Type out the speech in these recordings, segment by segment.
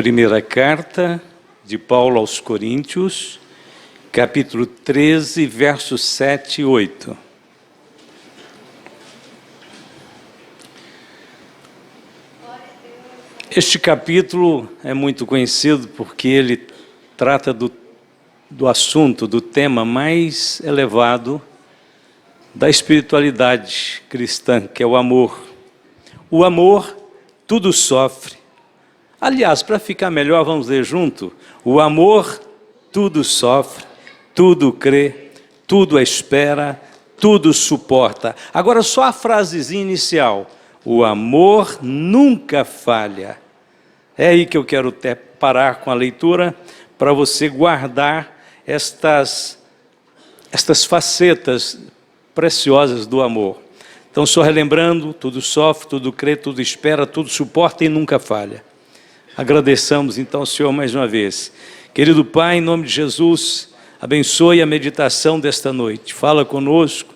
Primeira carta de Paulo aos Coríntios, capítulo 13, versos 7 e 8. Este capítulo é muito conhecido porque ele trata do assunto, do tema mais elevado da espiritualidade cristã, que é o amor. O amor tudo sofre. Aliás, para ficar melhor, vamos ler junto. O amor tudo sofre, tudo crê, tudo espera, tudo suporta. Agora só a frasezinha inicial. O amor nunca falha. É aí que eu quero até parar com a leitura, para você guardar estas facetas preciosas do amor. Então, só relembrando, tudo sofre, tudo crê, tudo espera, tudo suporta e nunca falha. Agradeçamos então ao Senhor mais uma vez. Querido Pai, em nome de Jesus, abençoe a meditação desta noite. Fala conosco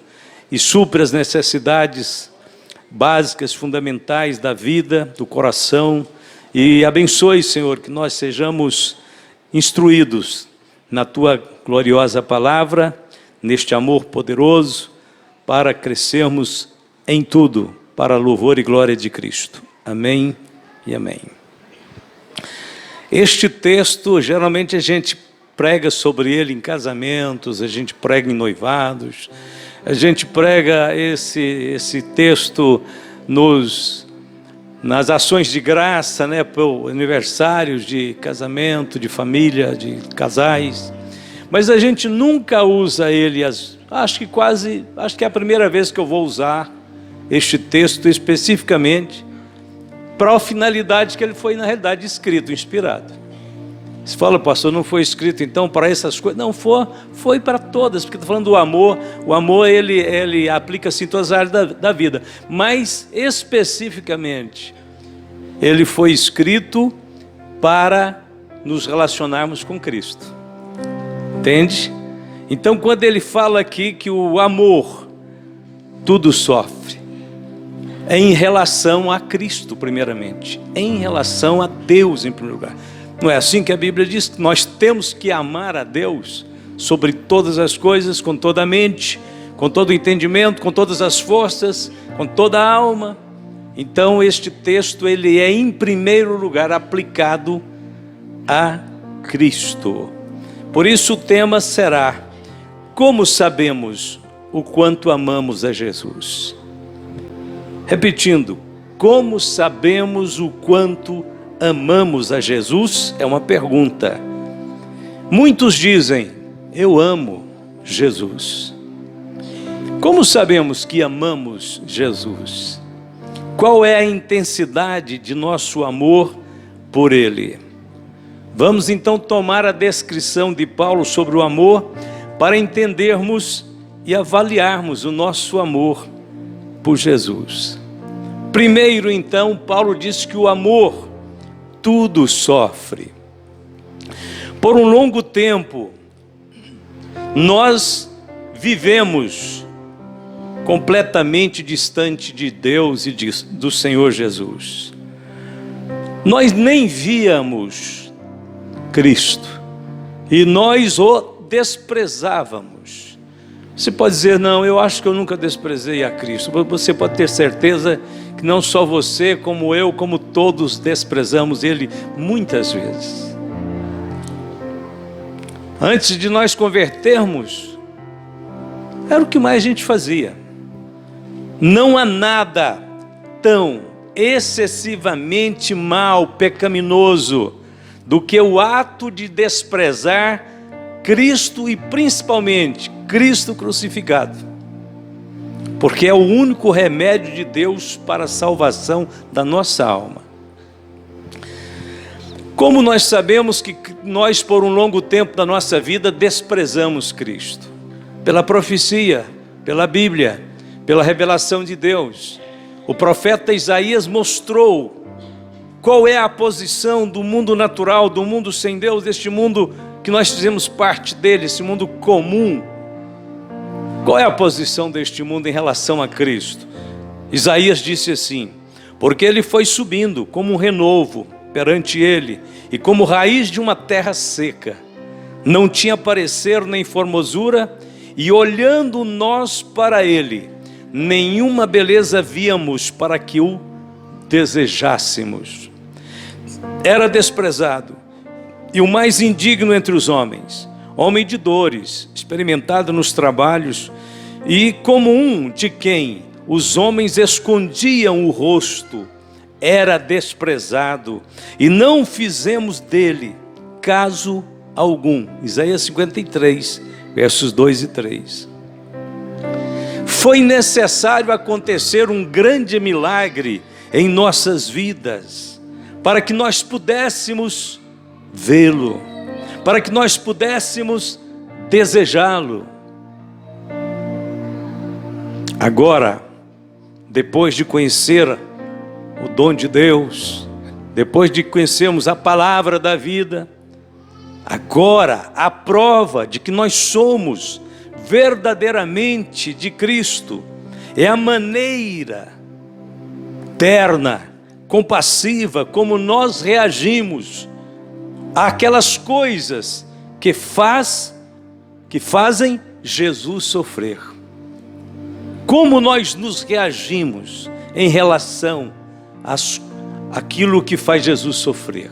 e supre as necessidades básicas, fundamentais da vida, do coração. E abençoe, Senhor, que nós sejamos instruídos na Tua gloriosa palavra, neste amor poderoso, para crescermos em tudo, para a louvor e glória de Cristo. Amém e amém. Este texto, geralmente a gente prega sobre ele em casamentos, a gente prega em noivados, a gente prega esse texto nas ações de graça, né, por aniversários de casamento, de família, de casais, mas a gente nunca usa ele, acho que é a primeira vez que eu vou usar este texto especificamente para a finalidade que ele foi na realidade escrito, inspirado. Você fala, pastor, não foi escrito então para essas coisas? Não, foi para todas, porque estou falando do amor. O amor ele aplica-se em todas as áreas da vida, mas especificamente ele foi escrito para nos relacionarmos com Cristo. Entende? Então, quando ele fala aqui que o amor tudo sofre, é em relação a Cristo, primeiramente, em relação a Deus, em primeiro lugar. Não é assim que a Bíblia diz que nós temos que amar a Deus sobre todas as coisas, com toda a mente, com todo o entendimento, com todas as forças, com toda a alma. Então, este texto, ele é em primeiro lugar aplicado a Cristo. Por isso o tema será: como sabemos o quanto amamos a Jesus? Repetindo, como sabemos o quanto amamos a Jesus? É uma pergunta. Muitos dizem, eu amo Jesus. Como sabemos que amamos Jesus? Qual é a intensidade de nosso amor por Ele? Vamos então tomar a descrição de Paulo sobre o amor para entendermos e avaliarmos o nosso amor por Jesus. Primeiro, então, Paulo diz que o amor tudo sofre. Por um longo tempo, nós vivemos completamente distante de Deus e do Senhor Jesus. Nós nem víamos Cristo e nós o desprezávamos. Você pode dizer, não, eu acho que eu nunca desprezei a Cristo. Você pode ter certeza que não só você, como eu, como todos desprezamos Ele muitas vezes. Antes de nós convertermos, era o que mais a gente fazia. Não há nada tão excessivamente mal, pecaminoso, do que o ato de desprezar Cristo e principalmente Cristo crucificado, porque é o único remédio de Deus para a salvação da nossa alma. Como nós sabemos que nós por um longo tempo da nossa vida desprezamos Cristo? Pela profecia, pela Bíblia, pela revelação de Deus. O profeta Isaías mostrou qual é a posição do mundo natural, do mundo sem Deus, deste mundo que nós fizemos parte dele, esse mundo comum. Qual é a posição deste mundo em relação a Cristo? Isaías disse assim: porque ele foi subindo como um renovo perante ele, e como raiz de uma terra seca. Não tinha parecer nem formosura, e olhando nós para ele, nenhuma beleza víamos para que o desejássemos. Era desprezado e o mais indigno entre os homens, homem de dores, experimentado nos trabalhos, e como um de quem os homens escondiam o rosto, era desprezado, e não fizemos dele caso algum. Isaías 53, versos 2 e 3. Foi necessário acontecer um grande milagre em nossas vidas, para que nós pudéssemos vê-lo, para que nós pudéssemos desejá-lo. Agora, depois de conhecer o dom de Deus, depois de conhecermos a palavra da vida, agora a prova de que nós somos verdadeiramente de Cristo é a maneira terna, compassiva, como nós reagimos àquelas coisas que fazem Jesus sofrer. Como nós nos reagimos em relação àquilo que faz Jesus sofrer?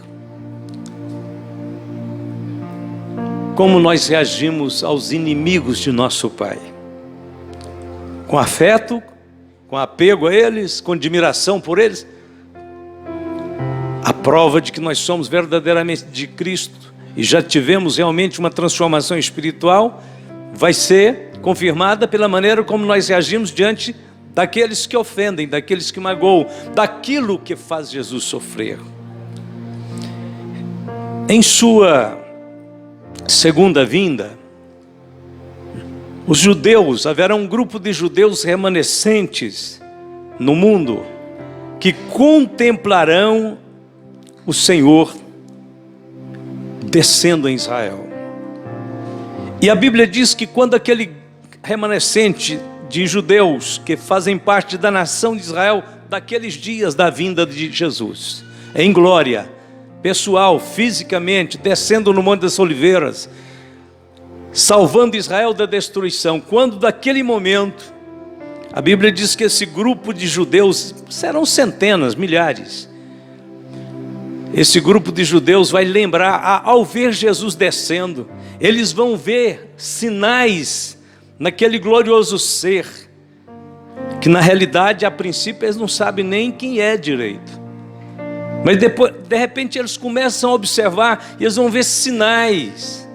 Como nós reagimos aos inimigos de nosso Pai? Com afeto, com apego a eles, com admiração por eles? A prova de que nós somos verdadeiramente de Cristo e já tivemos realmente uma transformação espiritual vai ser confirmada pela maneira como nós reagimos diante daqueles que ofendem, daqueles que magoam, daquilo que faz Jesus sofrer. Em sua segunda vinda, os judeus, haverá um grupo de judeus remanescentes no mundo que contemplarão o Senhor descendo em Israel. E a Bíblia diz que quando aquele remanescente de judeus que fazem parte da nação de Israel, daqueles dias da vinda de Jesus, em glória, pessoal, fisicamente, descendo no Monte das Oliveiras, salvando Israel da destruição, quando daquele momento, a Bíblia diz que esse grupo de judeus, serão centenas, milhares, esse grupo de judeus vai lembrar, ao ver Jesus descendo, eles vão ver sinais naquele glorioso ser, que na realidade, a princípio, eles não sabem nem quem é direito. Mas depois, de repente, eles começam a observar e eles vão ver sinais.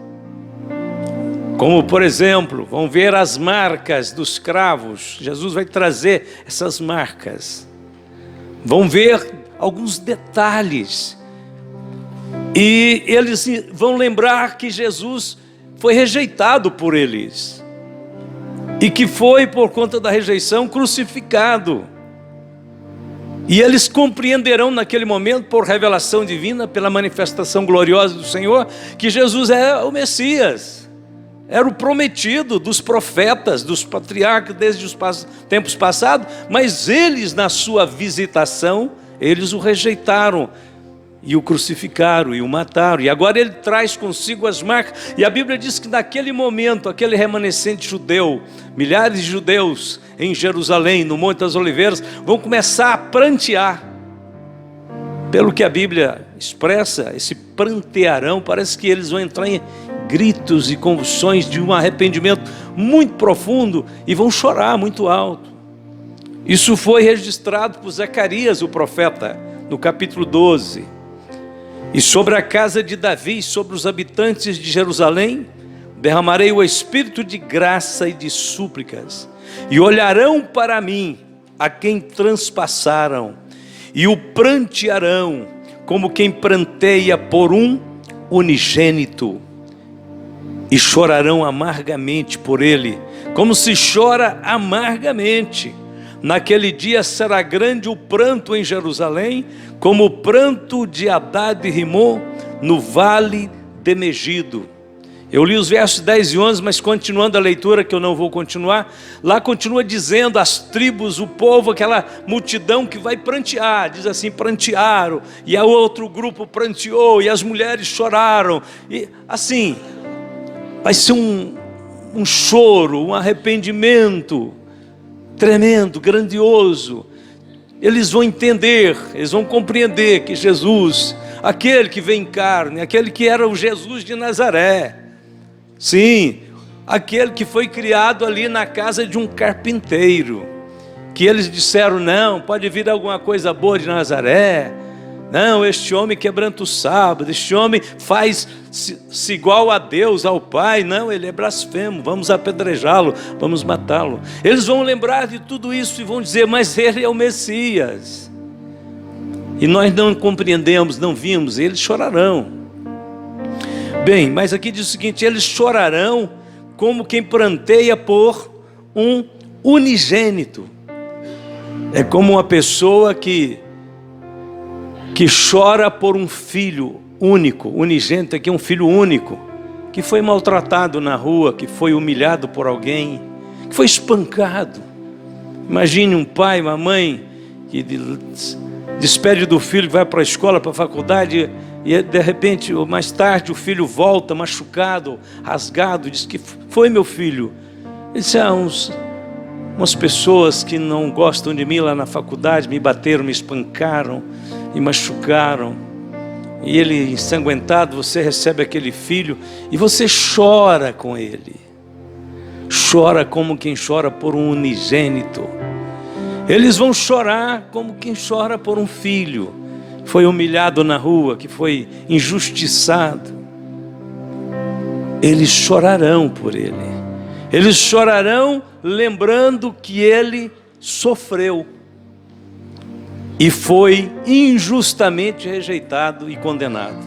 Como, por exemplo, vão ver as marcas dos cravos. Jesus vai trazer essas marcas. Vão ver alguns detalhes. E eles vão lembrar que Jesus foi rejeitado por eles. E que foi, por conta da rejeição, crucificado. E eles compreenderão naquele momento, por revelação divina, pela manifestação gloriosa do Senhor, que Jesus é o Messias, era o prometido dos profetas, dos patriarcas desde os tempos passados, mas eles, na sua visitação, eles o rejeitaram, e o crucificaram, e o mataram, e agora ele traz consigo as marcas, e a Bíblia diz que naquele momento, aquele remanescente judeu, milhares de judeus em Jerusalém, no Monte das Oliveiras, vão começar a prantear, pelo que a Bíblia expressa, esse prantearão, parece que eles vão entrar em gritos e convulsões de um arrependimento muito profundo, e vão chorar muito alto. Isso foi registrado por Zacarias, o profeta, no capítulo 12. E sobre a casa de Davi, sobre os habitantes de Jerusalém, derramarei o espírito de graça e de súplicas, e olharão para mim a quem transpassaram, e o prantearão, como quem pranteia por um unigênito, e chorarão amargamente por ele, como se chora amargamente. Naquele dia será grande o pranto em Jerusalém, como o pranto de Haddad e Rimon no vale de Megido. Eu li os versos 10 e 11, mas continuando a leitura, que eu não vou continuar, lá continua dizendo as tribos, o povo, aquela multidão que vai prantear, diz assim, prantearam, e o outro grupo pranteou, e as mulheres choraram, e assim, vai ser um choro, um arrependimento tremendo, grandioso. Eles vão entender, eles vão compreender que Jesus, aquele que veio em carne, aquele que era o Jesus de Nazaré, sim, aquele que foi criado ali na casa de um carpinteiro, que eles disseram, não, pode vir alguma coisa boa de Nazaré, não, este homem quebranta o sábado, este homem faz-se igual a Deus, ao Pai, não, ele é blasfemo, vamos apedrejá-lo, vamos matá-lo. Eles vão lembrar de tudo isso e vão dizer, mas ele é o Messias. E nós não compreendemos, não vimos, eles chorarão. Bem, mas aqui diz o seguinte, eles chorarão como quem pranteia por um unigênito. É como uma pessoa que chora por um filho único, unigênito aqui, um filho único, que foi maltratado na rua, que foi humilhado por alguém, que foi espancado. Imagine um pai, uma mãe, que despede do filho, vai para a escola, para a faculdade, e de repente, ou mais tarde, o filho volta machucado, rasgado, diz que foi meu filho. Isso é umas pessoas que não gostam de mim lá na faculdade, me bateram, me espancaram, e machucaram, e ele ensanguentado, você recebe aquele filho, e você chora com ele, chora como quem chora por um unigênito. Eles vão chorar como quem chora por um filho, que foi humilhado na rua, que foi injustiçado. Eles chorarão por ele, eles chorarão lembrando que ele sofreu, e foi injustamente rejeitado e condenado.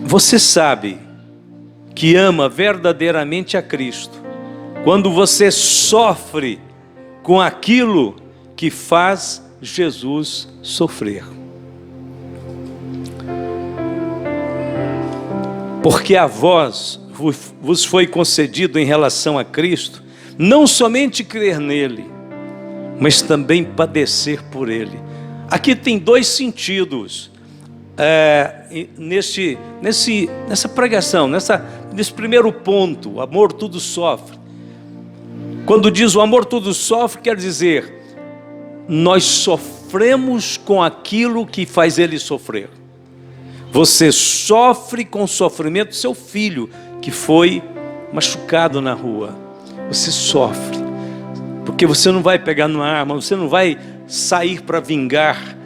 Você sabe que ama verdadeiramente a Cristo quando você sofre com aquilo que faz Jesus sofrer. Porque a vós vos foi concedido em relação a Cristo, não somente crer nele, mas também padecer por ele. Aqui tem dois sentidos nessa pregação, nesse primeiro ponto, o amor tudo sofre. Quando diz o amor tudo sofre, quer dizer, nós sofremos com aquilo que faz ele sofrer. Você sofre com o sofrimento do seu filho, que foi machucado na rua. Você sofre. Porque você não vai pegar numa arma, você não vai sair para vingar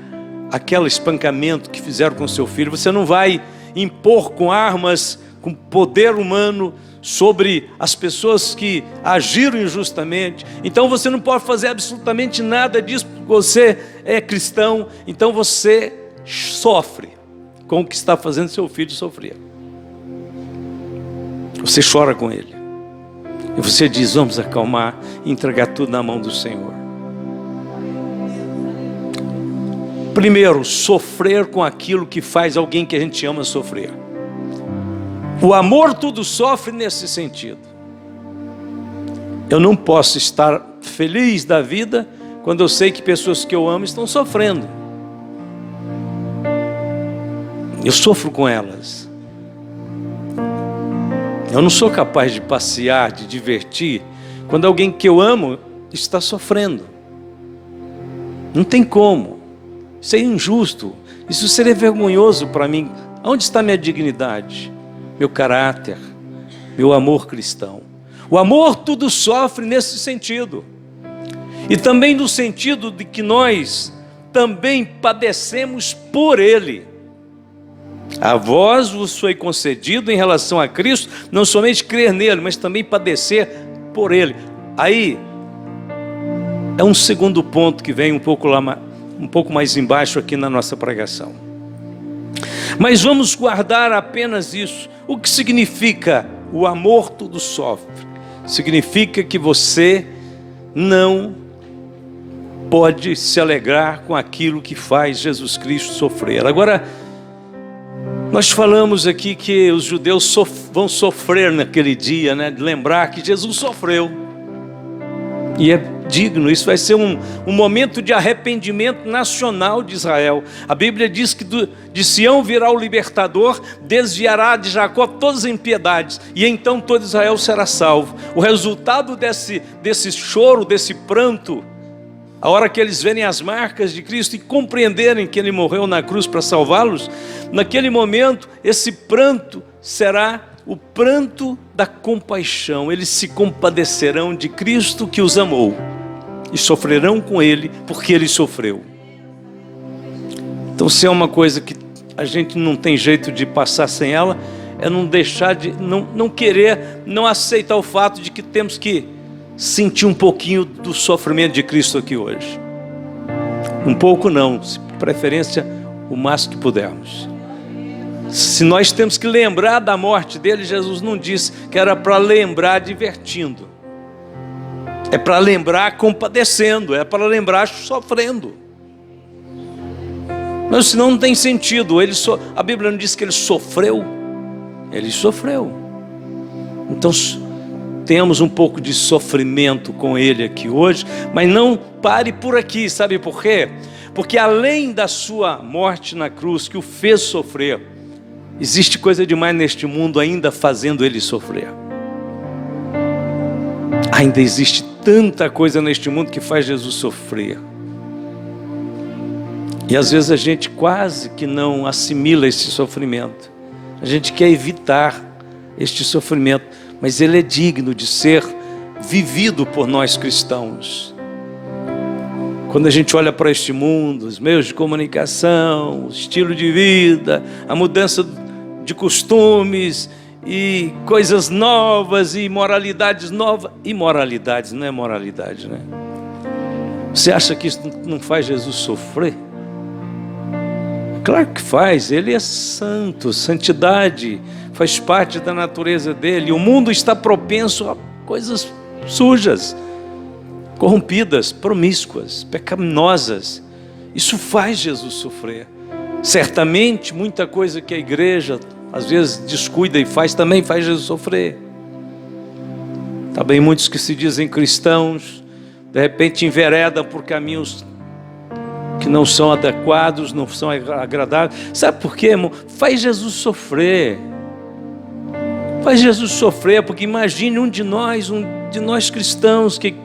aquele espancamento que fizeram com seu filho, você não vai impor com armas, com poder humano sobre as pessoas que agiram injustamente. Então você não pode fazer absolutamente nada disso, porque você é cristão, então você sofre com o que está fazendo seu filho sofrer. Você chora com ele. E você diz, vamos acalmar e entregar tudo na mão do Senhor. Primeiro, sofrer com aquilo que faz alguém que a gente ama sofrer. O amor tudo sofre nesse sentido. Eu não posso estar feliz da vida quando eu sei que pessoas que eu amo estão sofrendo. Eu sofro com elas. Eu não sou capaz de passear, de divertir, quando alguém que eu amo está sofrendo. Não tem como. Isso é injusto. Isso seria vergonhoso para mim. Onde está minha dignidade? Meu caráter? Meu amor cristão? O amor tudo sofre nesse sentido. E também no sentido de que nós também padecemos por Ele. A vós vos foi concedido em relação a Cristo, não somente crer nele, mas também padecer por ele. Aí, é um segundo ponto que vem um pouco mais embaixo aqui na nossa pregação. Mas vamos guardar apenas isso. O que significa o amor tudo sofre? Significa que você não pode se alegrar com aquilo que faz Jesus Cristo sofrer. Agora, Nós falamos aqui que os judeus vão sofrer naquele dia, né? De lembrar que Jesus sofreu. E é digno, isso vai ser um momento de arrependimento nacional de Israel. A Bíblia diz que de Sião virá o libertador, desviará de Jacó todas as impiedades, e então todo Israel será salvo. O resultado desse choro, desse pranto, a hora que eles verem as marcas de Cristo e compreenderem que Ele morreu na cruz para salvá-los, naquele momento, esse pranto será o pranto da compaixão. Eles se compadecerão de Cristo que os amou e sofrerão com Ele porque Ele sofreu. Então, se é uma coisa que a gente não tem jeito de passar sem ela, é não deixar de, não querer, não aceitar o fato de que temos que sentir um pouquinho do sofrimento de Cristo aqui hoje. Um pouco não, de preferência o máximo que pudermos. Se nós temos que lembrar da morte dele, Jesus não disse que era para lembrar divertindo. É para lembrar compadecendo, é para lembrar sofrendo. Mas senão não tem sentido. A Bíblia não diz que ele sofreu. Ele sofreu. Então temos um pouco de sofrimento com ele aqui hoje, mas não pare por aqui. Sabe por quê? Porque além da sua morte na cruz, que o fez sofrer, existe coisa demais neste mundo ainda fazendo ele sofrer. Ainda existe tanta coisa neste mundo que faz Jesus sofrer. E às vezes a gente quase que não assimila esse sofrimento. A gente quer evitar este sofrimento, mas ele é digno de ser vivido por nós cristãos. Quando a gente olha para este mundo, os meios de comunicação, o estilo de vida, a mudança de costumes e coisas novas e moralidades novas. Imoralidades, não é moralidade, né? Você acha que isso não faz Jesus sofrer? Claro que faz, ele é santo, santidade faz parte da natureza dele. O mundo está propenso a coisas sujas, corrompidas, promíscuas, pecaminosas. Isso faz Jesus sofrer. Certamente muita coisa que a igreja às vezes descuida e faz, também faz Jesus sofrer. Também muitos que se dizem cristãos, de repente enveredam por caminhos que não são adequados, não são agradáveis. Sabe por quê, irmão? Faz Jesus sofrer. Faz Jesus sofrer, porque imagine um de nós cristãos que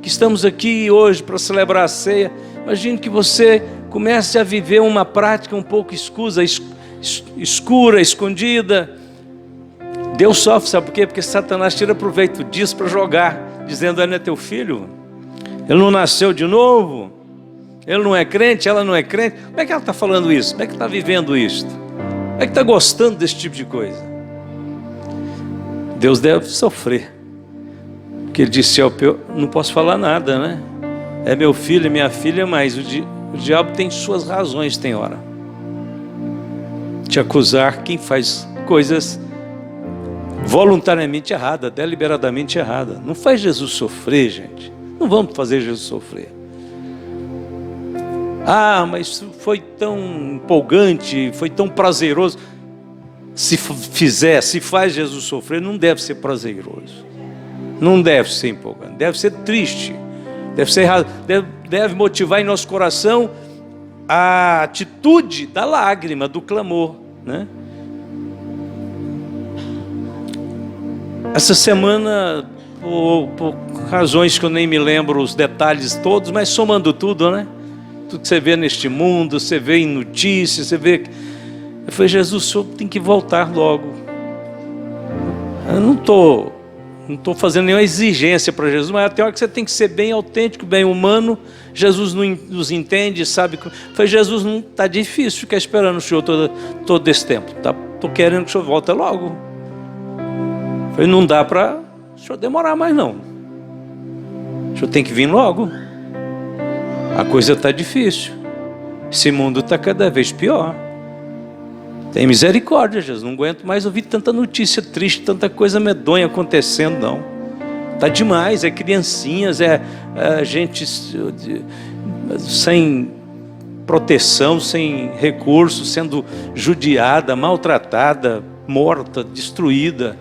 estamos aqui hoje para celebrar a ceia. Imagine que você comece a viver uma prática um pouco escura, escondida. Deus sofre, sabe por quê? Porque Satanás tira proveito disso para jogar, dizendo: ele não é teu filho, ele não nasceu de novo, ele não é crente, ela não é crente. Como é que ela está falando isso? Como é que está vivendo isto? Como é que está gostando desse tipo de coisa? Deus deve sofrer, porque ele disse: eu não posso falar nada, né? É meu filho, é minha filha, mas o diabo tem suas razões, tem hora de acusar quem faz coisas voluntariamente erradas, deliberadamente erradas. Não faz Jesus sofrer, gente. Não vamos fazer Jesus sofrer. Ah, mas foi tão empolgante, foi tão prazeroso. Se faz Jesus sofrer, não deve ser prazeroso, não deve ser empolgante, deve ser triste, deve motivar em nosso coração a atitude da lágrima, do clamor, né? Essa semana, por razões que eu nem me lembro os detalhes todos, mas somando tudo, né? Tudo que você vê neste mundo, você vê em notícias, você vê. Eu falei: Jesus, o senhor tem que voltar logo. Eu não estou fazendo nenhuma exigência para Jesus, mas até a hora que você tem que ser bem autêntico, bem humano. Jesus nos entende, sabe? Eu falei: Jesus, não está difícil ficar esperando o senhor todo esse tempo. Estou querendo que o senhor volte logo. Eu falei: não dá para o senhor demorar mais não. O senhor tem que vir logo. A coisa está difícil. Esse mundo está cada vez pior. Tem misericórdia, Jesus. Não aguento mais ouvir tanta notícia triste, tanta coisa medonha acontecendo, não. Está demais. É criancinhas, é gente sem proteção, sem recursos, sendo judiada, maltratada, morta, destruída.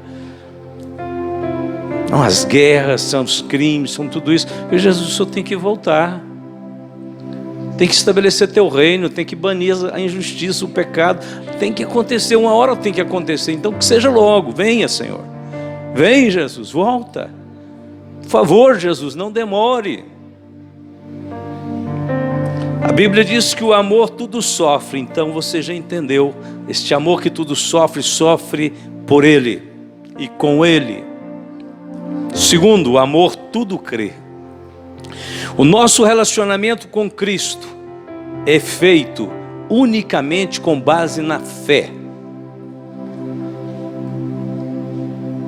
Não, as guerras, são os crimes, são tudo isso. E Jesus, o Senhor tem que voltar. Tem que estabelecer teu reino, tem que banir a injustiça, o pecado. Tem que acontecer, uma hora tem que acontecer. Então que seja logo, venha, Senhor. Vem, Jesus, volta. Por favor, Jesus, não demore. A Bíblia diz que o amor tudo sofre. Então você já entendeu. Este amor que tudo sofre, sofre por Ele e com Ele. Segundo, o amor tudo crê. O nosso relacionamento com Cristo é feito unicamente com base na fé,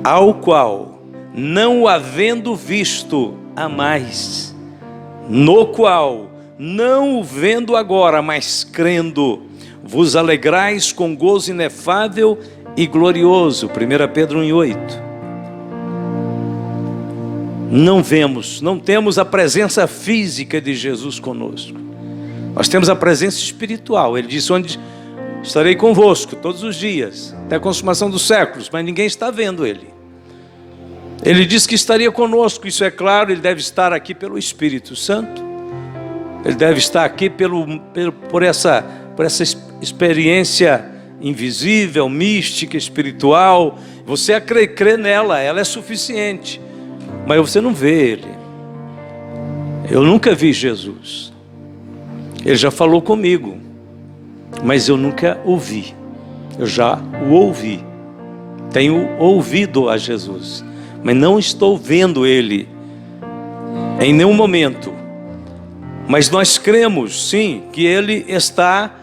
ao qual, não o havendo visto, amais, no qual, não o vendo agora, mas crendo, vos alegrais com gozo inefável e glorioso. 1 Pedro 1,8. Não vemos, não temos a presença física de Jesus conosco. Nós temos a presença espiritual. Ele disse: onde estarei convosco todos os dias, até a consumação dos séculos, mas ninguém está vendo Ele. Ele disse que estaria conosco, isso é claro. Ele deve estar aqui pelo Espírito Santo. Ele deve estar aqui por essa experiência invisível, mística, espiritual. Você crê nela, ela é suficiente. Mas você não vê Ele. Eu nunca vi Jesus. Ele já falou comigo, mas eu nunca o vi. Eu já o ouvi. Tenho ouvido a Jesus, mas não estou vendo Ele em nenhum momento. Mas nós cremos, sim, que Ele está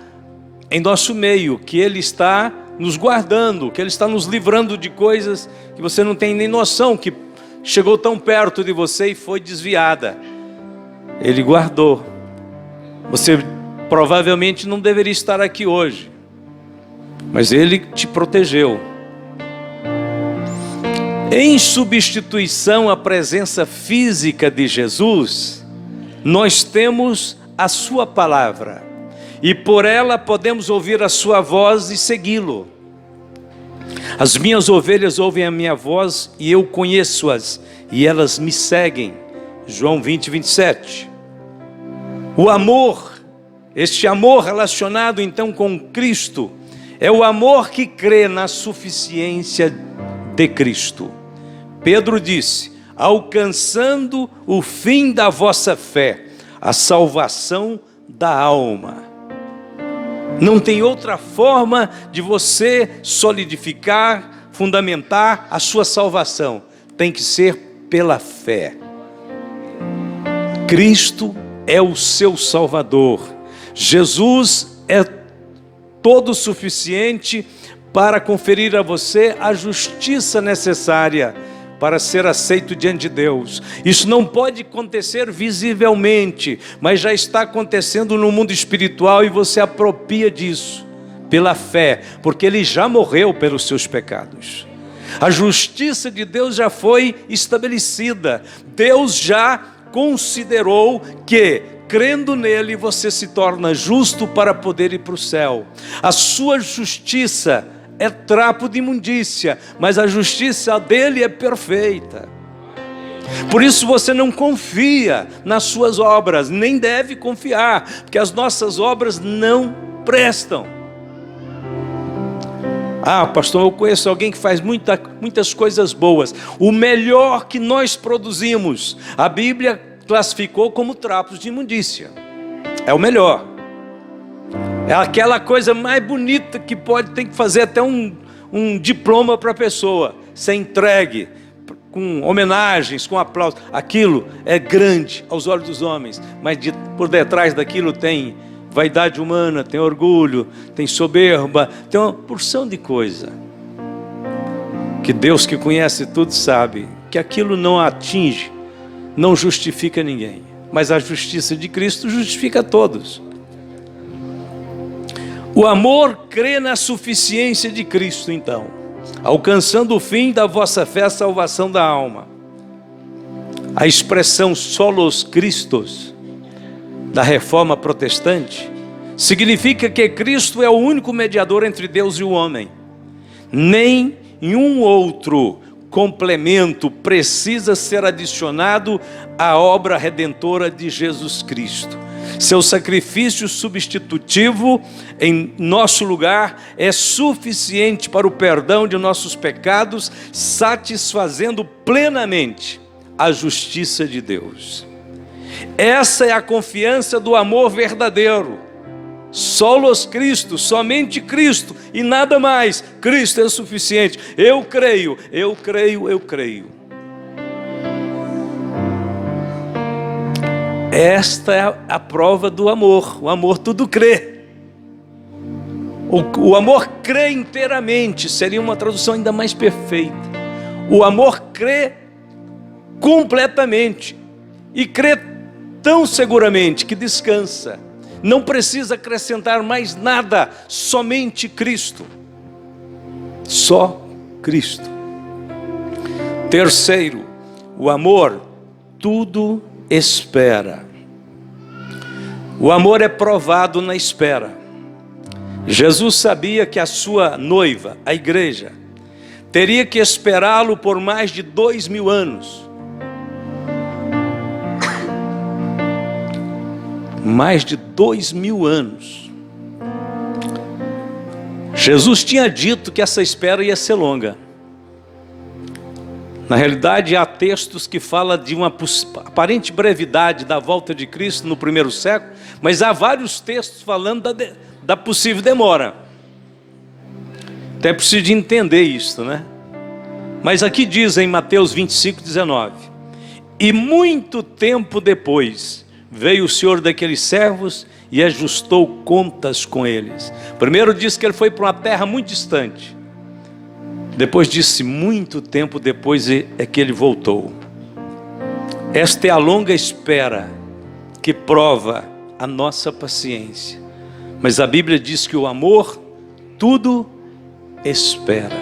em nosso meio, que Ele está nos guardando, que Ele está nos livrando de coisas que você não tem nem noção, que chegou tão perto de você e foi desviada. Ele guardou. Você provavelmente não deveria estar aqui hoje, mas Ele te protegeu. Em substituição à presença física de Jesus, nós temos a sua palavra, e por ela podemos ouvir a sua voz e segui-lo. As minhas ovelhas ouvem a minha voz e eu conheço-as e elas me seguem. João 20, 27. O amor, este amor relacionado então com Cristo, é o amor que crê na suficiência de Cristo. Pedro disse: alcançando o fim da vossa fé, a salvação da alma. Não tem outra forma de você solidificar, fundamentar a sua salvação. Tem que ser pela fé. Cristo é o seu Salvador. Jesus é todo suficiente para conferir a você a justiça necessária para ser aceito diante de Deus. Isso não pode acontecer visivelmente, mas já está acontecendo no mundo espiritual e você apropria disso pela fé, porque Ele já morreu pelos seus pecados. A justiça de Deus já foi estabelecida. Deus já considerou que, crendo nele, você se torna justo para poder ir para o céu. A sua justiça é trapo de imundícia, mas a justiça dele é perfeita. Por isso você não confia nas suas obras, nem deve confiar, porque as nossas obras não prestam. Ah, pastor, eu conheço alguém que faz muitas coisas boas. O melhor que nós produzimos, a Bíblia classificou como trapos de imundícia. É o melhor. É aquela coisa mais bonita que tem que fazer até um diploma para a pessoa, ser entregue com homenagens, com aplausos. Aquilo é grande aos olhos dos homens, mas por detrás daquilo tem vaidade humana, tem orgulho, tem soberba, tem uma porção de coisa que Deus, que conhece tudo, sabe que aquilo não atinge, não justifica ninguém, mas a justiça de Cristo justifica todos. O amor crê na suficiência de Cristo, então, alcançando o fim da vossa fé, a salvação da alma. A expressão solos Christos da reforma protestante Significa que Cristo é o único mediador entre Deus e o homem. Nem um outro complemento precisa ser adicionado à obra redentora de Jesus Cristo. Seu sacrifício substitutivo em nosso lugar é suficiente para o perdão de nossos pecados, satisfazendo plenamente a justiça de Deus. Essa é a confiança do amor verdadeiro. Solos Cristo, somente Cristo e nada mais. Cristo é suficiente. Eu creio, eu creio, eu creio. Esta é a prova do amor. O amor tudo crê. O amor crê inteiramente. Seria uma tradução ainda mais perfeita. O amor crê completamente. E crê tão seguramente que descansa. Não precisa acrescentar mais nada, somente Cristo. Só Cristo. Terceiro, o amor tudo espera. O amor é provado na espera. Jesus sabia que a sua noiva, a igreja, teria que esperá-lo por mais de 2000 anos. Mais de 2000 anos. Jesus tinha dito que essa espera ia ser longa. Na realidade, há textos que falam de uma aparente brevidade da volta de Cristo no primeiro século, mas há vários textos falando da possível demora. Então é preciso entender isso, né? Mas aqui diz em Mateus 25:19: e muito tempo depois veio o Senhor daqueles servos e ajustou contas com eles. Primeiro diz que ele foi para uma terra muito distante. Depois disse, muito tempo depois é que ele voltou. Esta é a longa espera que prova a nossa paciência. Mas a Bíblia diz que o amor tudo espera.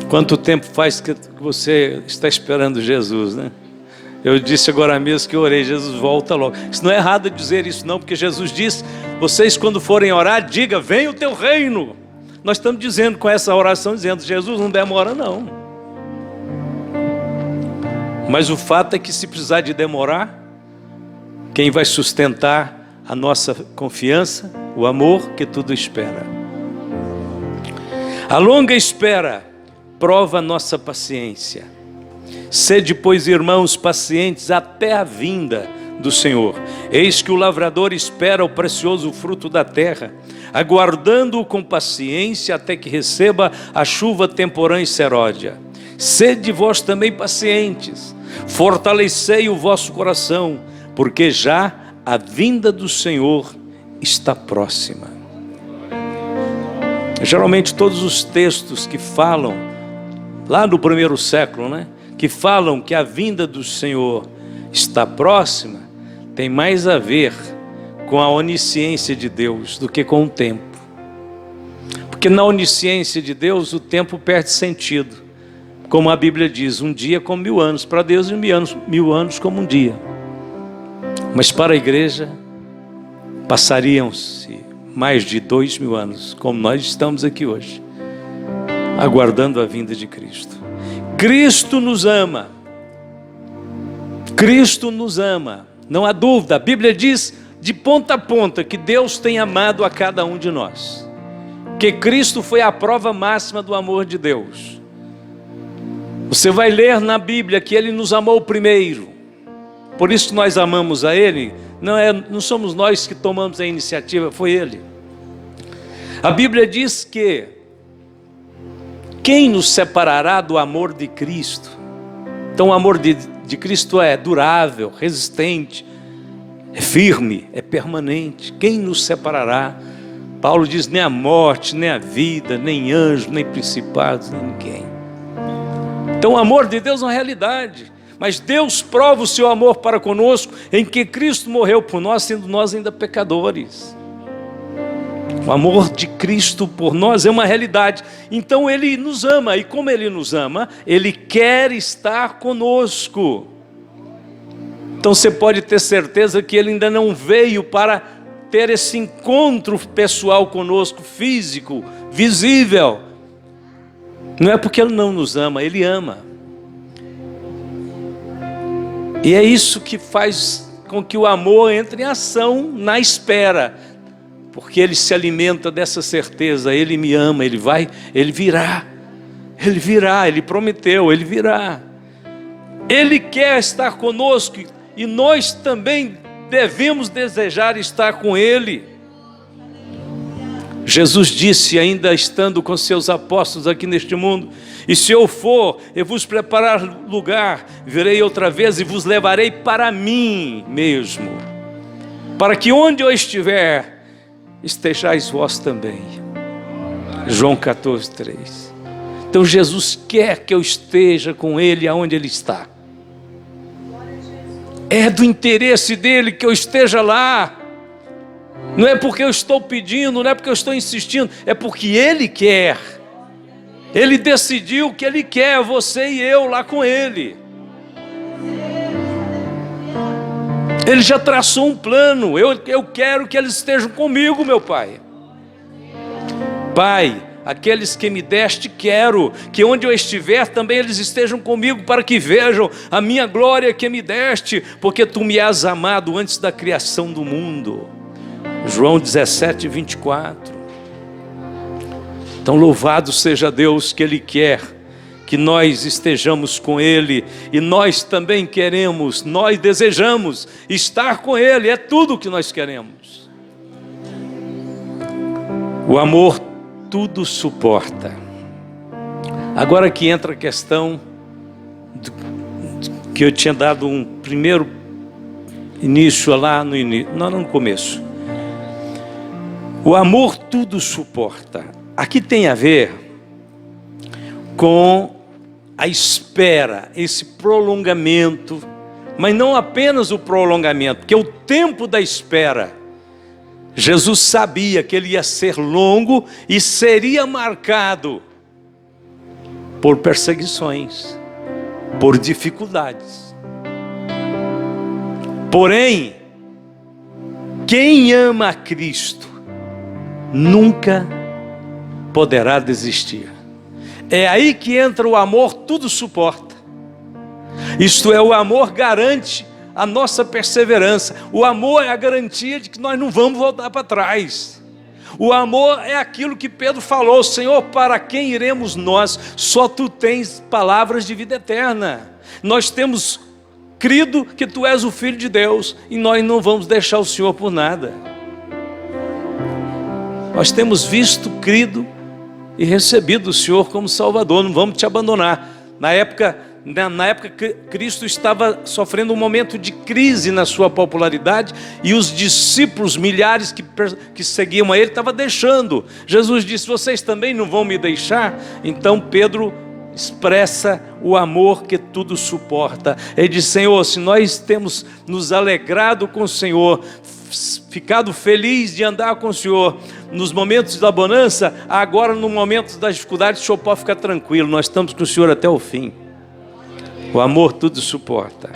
Quanto tempo faz que você está esperando Jesus, né? Eu disse agora mesmo que eu orei, Jesus volta logo. Isso não é errado dizer isso não, porque Jesus disse, vocês quando forem orar, diga, venha o teu reino. Nós estamos dizendo com essa oração, dizendo, Jesus não demora não. Mas o fato é que se precisar de demorar, quem vai sustentar a nossa confiança, o amor que tudo espera. A longa espera prova a nossa paciência. Sede, pois, irmãos, pacientes até a vinda do Senhor. Eis que o lavrador espera o precioso fruto da terra, aguardando-o com paciência até que receba a chuva temporã e seródia. Sede vós também pacientes, fortalecei o vosso coração, porque já a vinda do Senhor está próxima. Geralmente todos os textos que falam, lá no primeiro século, né? Que falam que a vinda do Senhor está próxima, tem mais a ver com a onisciência de Deus do que com o tempo. Porque na onisciência de Deus o tempo perde sentido. Como a Bíblia diz, um dia como 1000 anos. Para Deus, 1000 anos como um dia. Mas para a igreja, passariam-se mais de 2000 anos, como nós estamos aqui hoje, aguardando a vinda de Cristo. Cristo nos ama. Cristo nos ama. Não há dúvida. A Bíblia diz de ponta a ponta que Deus tem amado a cada um de nós. Que Cristo foi a prova máxima do amor de Deus. Você vai ler na Bíblia que Ele nos amou primeiro. Por isso que nós amamos a Ele. Não somos nós que tomamos a iniciativa, foi Ele. A Bíblia diz que quem nos separará do amor de Cristo? Então o amor de Cristo é durável, resistente, é firme, é permanente. Quem nos separará? Paulo diz, nem a morte, nem a vida, nem anjo, nem principados, nem ninguém. Então o amor de Deus é uma realidade. Mas Deus prova o seu amor para conosco em que Cristo morreu por nós, sendo nós ainda pecadores. O amor de Cristo por nós é uma realidade. Então Ele nos ama. E como Ele nos ama, Ele quer estar conosco. Então você pode ter certeza que Ele ainda não veio para ter esse encontro pessoal conosco, físico, visível, não é porque Ele não nos ama, Ele ama. E é isso que faz com que o amor entre em ação na espera, porque ele se alimenta dessa certeza: Ele me ama, Ele virá, Ele prometeu, Ele virá. Ele quer estar conosco e nós também devemos desejar estar com Ele. Jesus disse, ainda estando com seus apóstolos aqui neste mundo: e se eu for, eu vos preparar lugar, virei outra vez e vos levarei para mim mesmo, para que onde eu estiver, estejais vós também. João 14:3. Então Jesus quer que eu esteja com Ele aonde Ele está. É do interesse dEle que eu esteja lá. Não é porque eu estou pedindo, não é porque eu estou insistindo, é porque Ele quer. Ele decidiu que Ele quer você e eu lá com Ele. Ele já traçou um plano. Eu quero que eles estejam comigo, meu Pai. Pai, aqueles que me deste, quero que onde eu estiver também eles estejam comigo, para que vejam a minha glória que me deste, porque Tu me has amado antes da criação do mundo. João 17:24. Então louvado seja Deus que Ele quer que nós estejamos com Ele, e nós também queremos, nós desejamos estar com Ele, é tudo o que nós queremos. O amor tudo suporta. Agora que entra a questão que eu tinha dado um primeiro início lá no começo. O amor tudo suporta. Aqui tem a ver com a espera, esse prolongamento, mas não apenas o prolongamento, porque o tempo da espera, Jesus sabia que ele ia ser longo e seria marcado por perseguições, por dificuldades. Porém, quem ama a Cristo nunca poderá desistir. É aí que entra o amor, tudo suporta. Isto é, o amor garante a nossa perseverança. O amor é a garantia de que nós não vamos voltar para trás. O amor é aquilo que Pedro falou: Senhor, para quem iremos nós? Só Tu tens palavras de vida eterna. Nós temos crido que Tu és o Filho de Deus, e nós não vamos deixar o Senhor por nada. Nós temos visto, crido e recebido o Senhor como Salvador, não vamos Te abandonar. Na época que Cristo estava sofrendo um momento de crise na sua popularidade, e os discípulos, milhares que seguiam a Ele, estavam deixando. Jesus disse: vocês também não vão me deixar? Então Pedro expressa o amor que tudo suporta. Ele diz: Senhor, se nós temos nos alegrado com o Senhor, ficado feliz de andar com o Senhor nos momentos da bonança, agora no momento das dificuldades, o Senhor pode ficar tranquilo, nós estamos com o Senhor até o fim. O amor tudo suporta.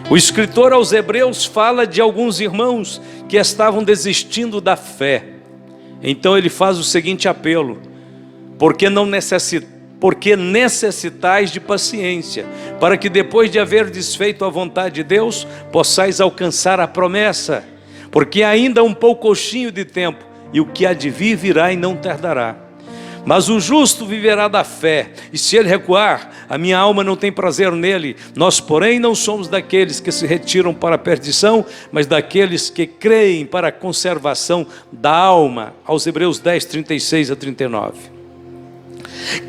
O escritor aos Hebreus fala de alguns irmãos que estavam desistindo da fé. Então ele faz o seguinte apelo: porque necessitais de paciência, para que depois de haver desfeito a vontade de Deus, possais alcançar a promessa. Porque ainda um poucochinho de tempo, e o que há de vir virá e não tardará. Mas o justo viverá da fé, e se ele recuar, a minha alma não tem prazer nele. Nós, porém, não somos daqueles que se retiram para a perdição, mas daqueles que creem para a conservação da alma. Aos Hebreus 10:36-39.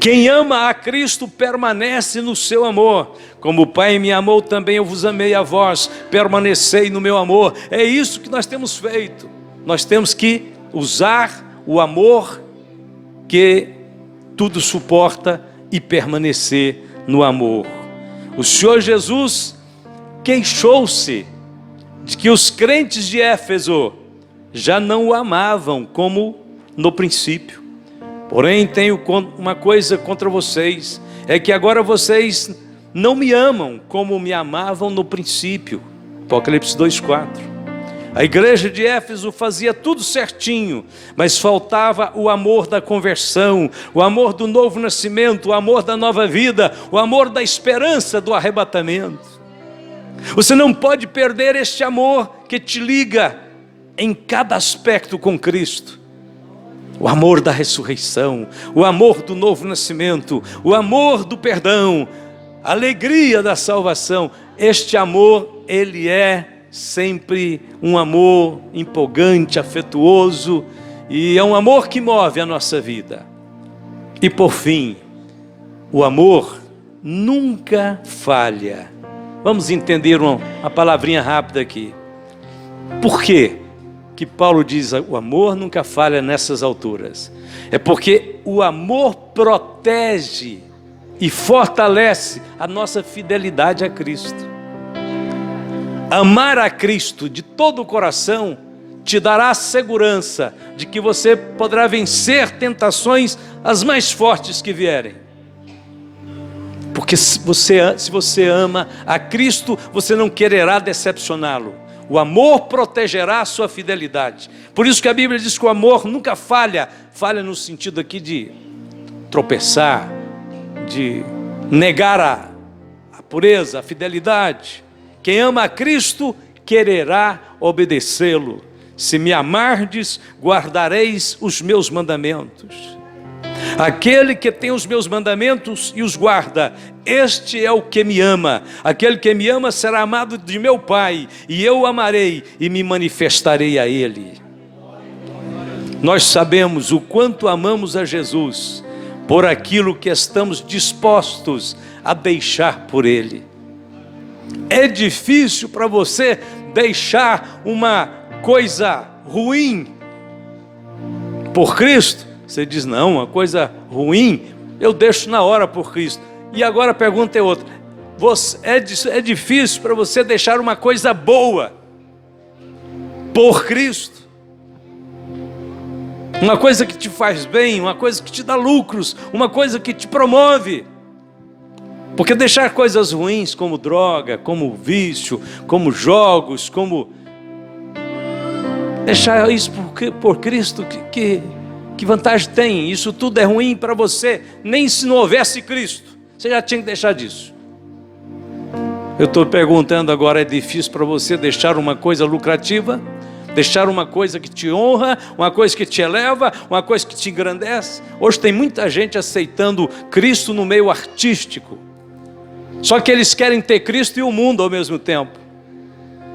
Quem ama a Cristo permanece no seu amor. Como o Pai me amou, também eu vos amei a vós. Permanecei no meu amor. É isso que nós temos feito. Nós temos que usar o amor que tudo suporta e permanecer no amor. O Senhor Jesus queixou-se de que os crentes de Éfeso já não o amavam como no princípio. Porém, tenho uma coisa contra vocês, é que agora vocês não me amam como me amavam no princípio. Apocalipse 2:4. A igreja de Éfeso fazia tudo certinho, mas faltava o amor da conversão, o amor do novo nascimento, o amor da nova vida, o amor da esperança do arrebatamento. Você não pode perder este amor que te liga em cada aspecto com Cristo. O amor da ressurreição, o amor do novo nascimento, o amor do perdão, a alegria da salvação. Este amor, ele é sempre um amor empolgante, afetuoso, e é um amor que move a nossa vida. E por fim, o amor nunca falha. Vamos entender uma palavrinha rápida aqui. Por quê que Paulo diz o amor nunca falha nessas alturas? É porque o amor protege e fortalece a nossa fidelidade a Cristo. Amar a Cristo de todo o coração te dará a segurança de que você poderá vencer tentações as mais fortes que vierem. Porque se você ama a Cristo, você não quererá decepcioná-lo. O amor protegerá a sua fidelidade. Por isso que a Bíblia diz que o amor nunca falha. Falha no sentido aqui de tropeçar, de negar a pureza, a fidelidade. Quem ama a Cristo, quererá obedecê-lo. Se me amardes, guardareis os meus mandamentos. Aquele que tem os meus mandamentos e os guarda, este é o que me ama. Aquele que me ama será amado de meu Pai, e eu o amarei e me manifestarei a Ele. Nós sabemos o quanto amamos a Jesus, por aquilo que estamos dispostos a deixar por Ele. É difícil para você deixar uma coisa ruim por Cristo? Você diz, não, uma coisa ruim eu deixo na hora por Cristo. E agora a pergunta é outra. É difícil para você deixar uma coisa boa por Cristo? Uma coisa que te faz bem, uma coisa que te dá lucros, uma coisa que te promove. Porque deixar coisas ruins como droga, como vício, como jogos, como... deixar isso por Cristo, que vantagem tem? Isso tudo é ruim para você. Nem se não houvesse Cristo, você já tinha que deixar disso. Eu estou perguntando agora, é difícil para você deixar uma coisa lucrativa? Deixar uma coisa que te honra, uma coisa que te eleva, uma coisa que te engrandece? Hoje tem muita gente aceitando Cristo no meio artístico. Só que eles querem ter Cristo e o mundo ao mesmo tempo.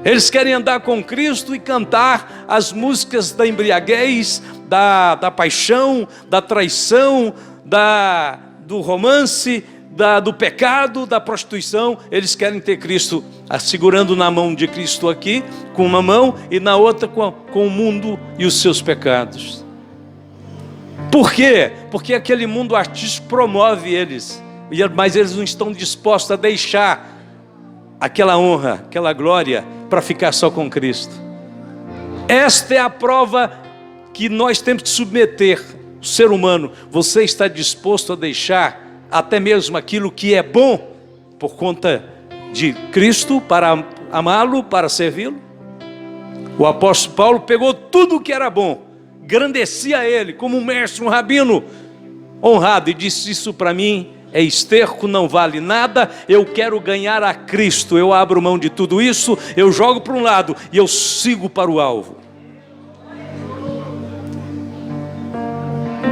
Eles querem andar com Cristo e cantar as músicas da embriaguez, da paixão, da traição, do romance, do pecado, da prostituição. Eles querem ter Cristo segurando na mão de Cristo aqui, com uma mão, e na outra com o mundo e os seus pecados. Por quê? Porque aquele mundo artístico promove eles, mas eles não estão dispostos a deixar aquela honra, aquela glória, para ficar só com Cristo. Esta é a prova que nós temos que submeter o ser humano. Você está disposto a deixar até mesmo aquilo que é bom por conta de Cristo, para amá-lo, para servi-lo? O apóstolo Paulo pegou tudo o que era bom, engrandecia ele como um mestre, um rabino honrado, e disse: isso para mim é esterco, não vale nada, eu quero ganhar a Cristo, eu abro mão de tudo isso, eu jogo para um lado e eu sigo para o alvo.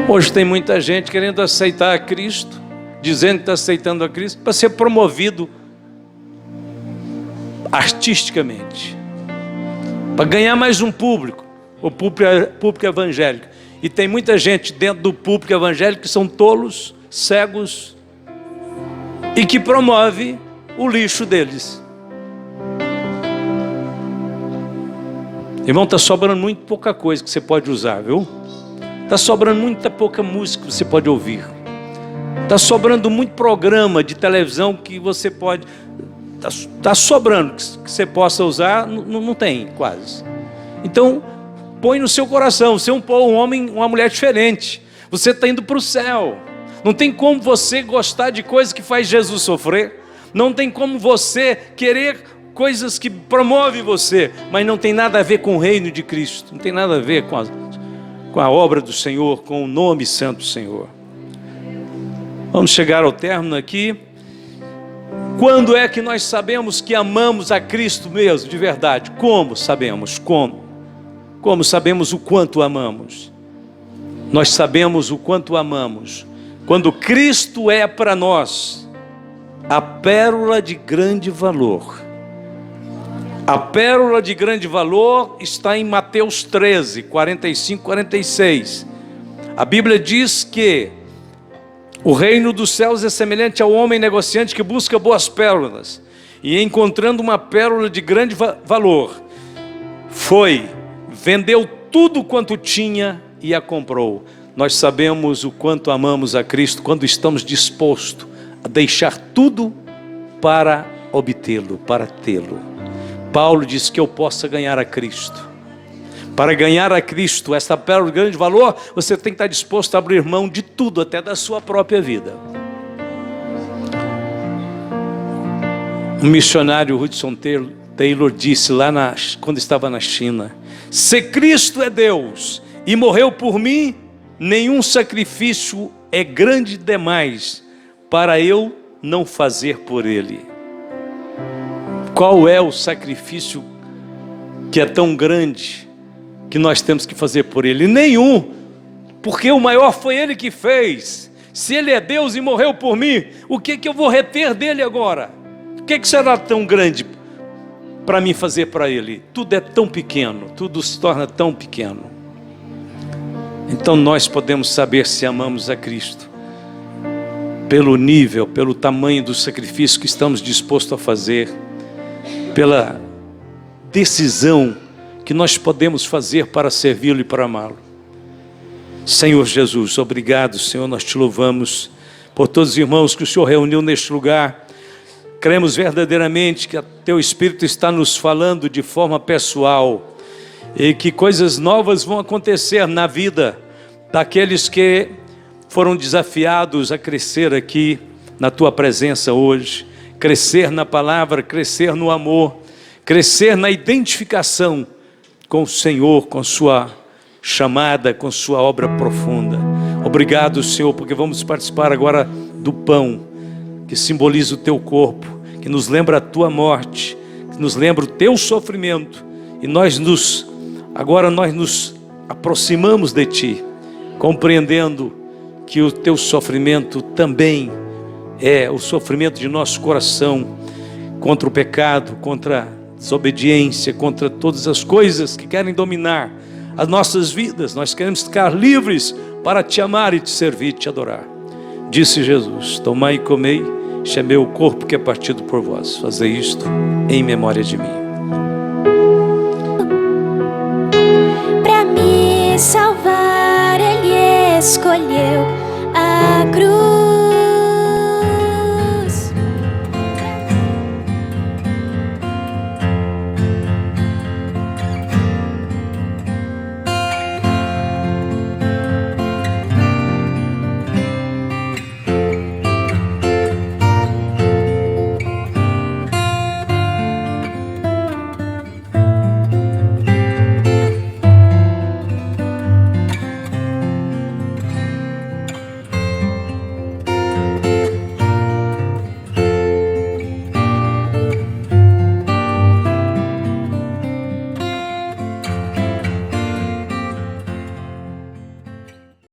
Hoje tem muita gente querendo aceitar a Cristo, dizendo que está aceitando a Cristo, para ser promovido artisticamente, para ganhar mais um público, o público evangélico. E tem muita gente dentro do público evangélico que são tolos, cegos, e que promove o lixo deles. Irmão, está sobrando muito pouca coisa que você pode usar, viu? Está sobrando muita pouca música que você pode ouvir. Está sobrando muito programa de televisão que você pode... Está sobrando que você possa usar, não tem quase. Então, põe no seu coração, você é um homem, uma mulher diferente. Você está indo para o céu. Não tem como você gostar de coisas que faz Jesus sofrer. Não tem como você querer coisas que promovem você, mas não tem nada a ver com o reino de Cristo, não tem nada a ver com a obra do Senhor, com o nome santo do Senhor. Vamos chegar ao término aqui. Quando é que nós sabemos que amamos a Cristo mesmo, de verdade? Como sabemos? Como sabemos o quanto amamos? Nós sabemos o quanto amamos quando Cristo é para nós a pérola de grande valor. A pérola de grande valor está em Mateus 13, 45, 46. A Bíblia diz que o reino dos céus é semelhante ao homem negociante que busca boas pérolas, e encontrando uma pérola de grande valor, vendeu tudo quanto tinha e a comprou. Nós sabemos o quanto amamos a Cristo quando estamos dispostos a deixar tudo para obtê-lo, para tê-lo. Paulo diz que eu possa ganhar a Cristo. Para ganhar a Cristo, essa pérola de grande valor, você tem que estar disposto a abrir mão de tudo, até da sua própria vida. Um missionário, Hudson Taylor, disse quando estava na China: se Cristo é Deus e morreu por mim, nenhum sacrifício é grande demais para eu não fazer por Ele. Qual é o sacrifício que é tão grande que nós temos que fazer por Ele? Nenhum, porque o maior foi Ele que fez. Se Ele é Deus e morreu por mim, o que eu vou reter dele agora? O que será tão grande para mim fazer para Ele? Tudo é tão pequeno, tudo se torna tão pequeno. Então nós podemos saber se amamos a Cristo pelo nível, pelo tamanho do sacrifício que estamos dispostos a fazer, pela decisão que nós podemos fazer para servi-lo e para amá-lo. Senhor Jesus, obrigado, Senhor, nós te louvamos por todos os irmãos que o Senhor reuniu neste lugar. Cremos verdadeiramente que o Teu Espírito está nos falando de forma pessoal e que coisas novas vão acontecer na vida daqueles que foram desafiados a crescer aqui na Tua presença hoje, crescer na palavra, crescer no amor, crescer na identificação com o Senhor, com sua chamada, com sua obra profunda. Obrigado, Senhor, porque vamos participar agora do pão, que simboliza o Teu corpo, que nos lembra a Tua morte, que nos lembra o Teu sofrimento, e agora nós nos aproximamos de Ti, compreendendo que o Teu sofrimento também é o sofrimento de nosso coração contra o pecado, contra a desobediência, contra todas as coisas que querem dominar as nossas vidas. Nós queremos ficar livres para Te amar e Te servir e Te adorar. Disse Jesus: tomai e comei, este é meu corpo que é partido por vós. Fazei isto em memória de mim. Para me salvar Ele escolheu